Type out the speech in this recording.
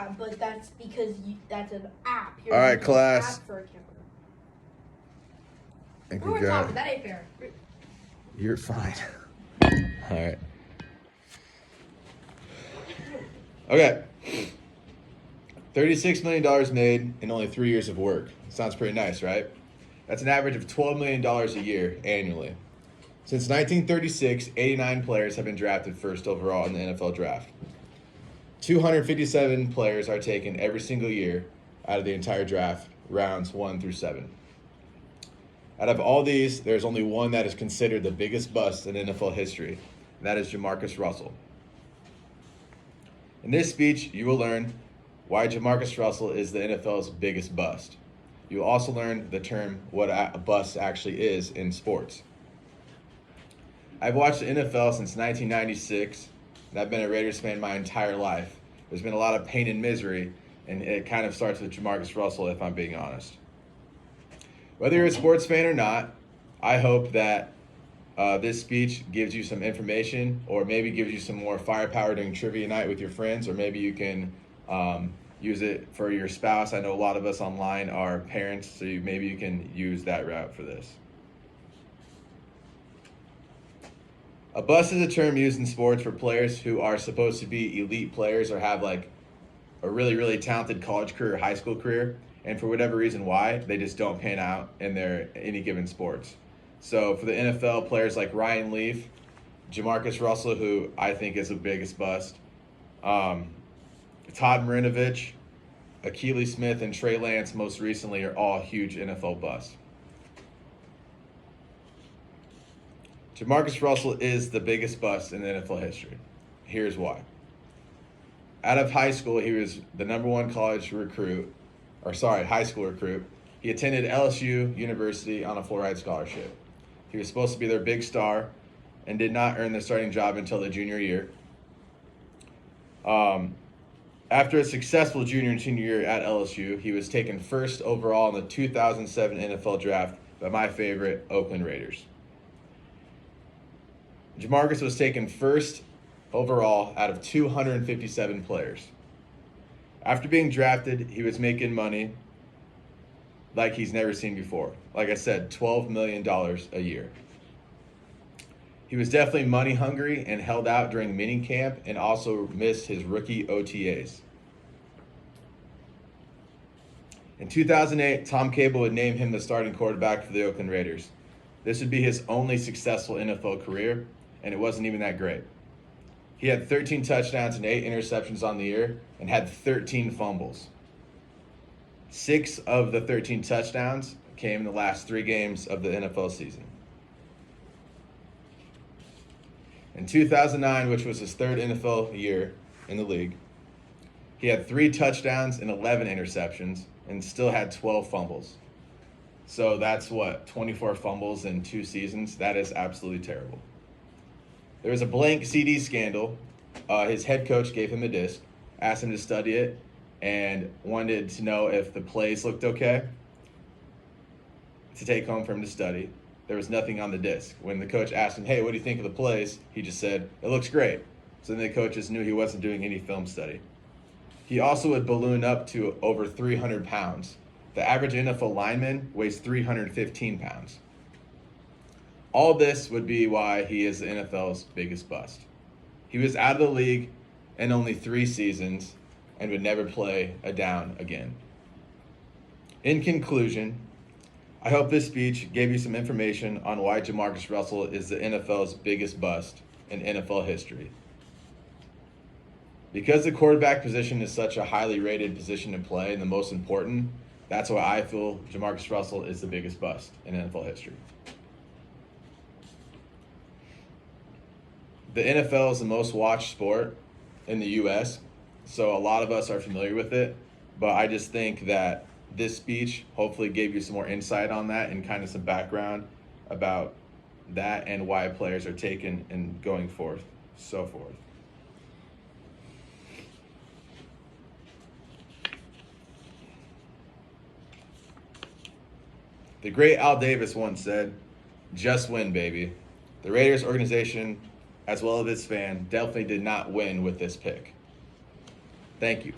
Yeah, but that's because that's an app. All right, class. App for a camera. And We're talking. That ain't fair. You're fine. All right. Okay. $36 million made in only 3 years of work. Sounds pretty nice, right? That's an average of $12 million a year annually. Since 1936, 89 players have been drafted first overall in the NFL draft. 257 players are taken every single year out of the entire draft, rounds 1 through 7. Out of all these, there's only one that is considered the biggest bust in NFL history, and that is Jamarcus Russell. In this speech, you will learn why Jamarcus Russell is the NFL's biggest bust. You will also learn the term what a bust actually is in sports. I've watched the NFL since 1996, and I've been a Raiders fan my entire life. There's been a lot of pain and misery, and it kind of starts with Jamarcus Russell, if I'm being honest. Whether you're a sports fan or not, I hope that this speech gives you some information, or maybe gives you some more firepower during trivia night with your friends, or maybe you can use it for your spouse. I know a lot of us online are parents, so maybe you can use that route for this. A bust is a term used in sports for players who are supposed to be elite players or have like a really, really talented college career or high school career, and for whatever reason why, they just don't pan out in their any given sports. So for the NFL, players like Ryan Leaf, Jamarcus Russell, who I think is the biggest bust, Todd Marinovich, Akili Smith, and Trey Lance most recently are all huge NFL busts. Jamarcus Russell is the biggest bust in NFL history. Here's why. Out of high school, he was the #1 high school recruit. He attended LSU University on a full-ride scholarship. He was supposed to be their big star and did not earn the starting job until the junior year. After a successful junior and senior year at LSU, he was taken first overall in the 2007 NFL draft by my favorite Oakland Raiders. Jamarcus was taken first overall out of 257 players. After being drafted, he was making money like he's never seen before. Like I said, $12 million a year. He was definitely money hungry and held out during mini camp and also missed his rookie OTAs. In 2008, Tom Cable would name him the starting quarterback for the Oakland Raiders. This would be his only successful NFL career, and it wasn't even that great. He had 13 touchdowns and 8 interceptions on the year and had 13 fumbles. 6 of the 13 touchdowns came in the last 3 games of the NFL season. In 2009, which was his 3rd NFL year in the league, he had 3 touchdowns and 11 interceptions and still had 12 fumbles. So that's 24 fumbles in 2 seasons? That is absolutely terrible. There was a blank CD scandal. His head coach gave him a disc, asked him to study it, and wanted to know if the plays looked okay to take home for him to study. There was nothing on the disc. When the coach asked him, hey, what do you think of the plays? He just said, it looks great. So then the coaches knew he wasn't doing any film study. He also would balloon up to over 300 pounds. The average NFL lineman weighs 315 pounds. All this would be why he is the NFL's biggest bust. He was out of the league in only 3 seasons and would never play a down again. In conclusion, I hope this speech gave you some information on why Jamarcus Russell is the NFL's biggest bust in NFL history. Because the quarterback position is such a highly rated position to play and the most important, that's why I feel Jamarcus Russell is the biggest bust in NFL history. The NFL is the most watched sport in the U.S., so a lot of us are familiar with it, but I just think that this speech hopefully gave you some more insight on that and kind of some background about that and why players are taken and going forth, so forth. The great Al Davis once said, just win, baby. The Raiders organization, as well as its fan, definitely did not win with this pick. Thank you.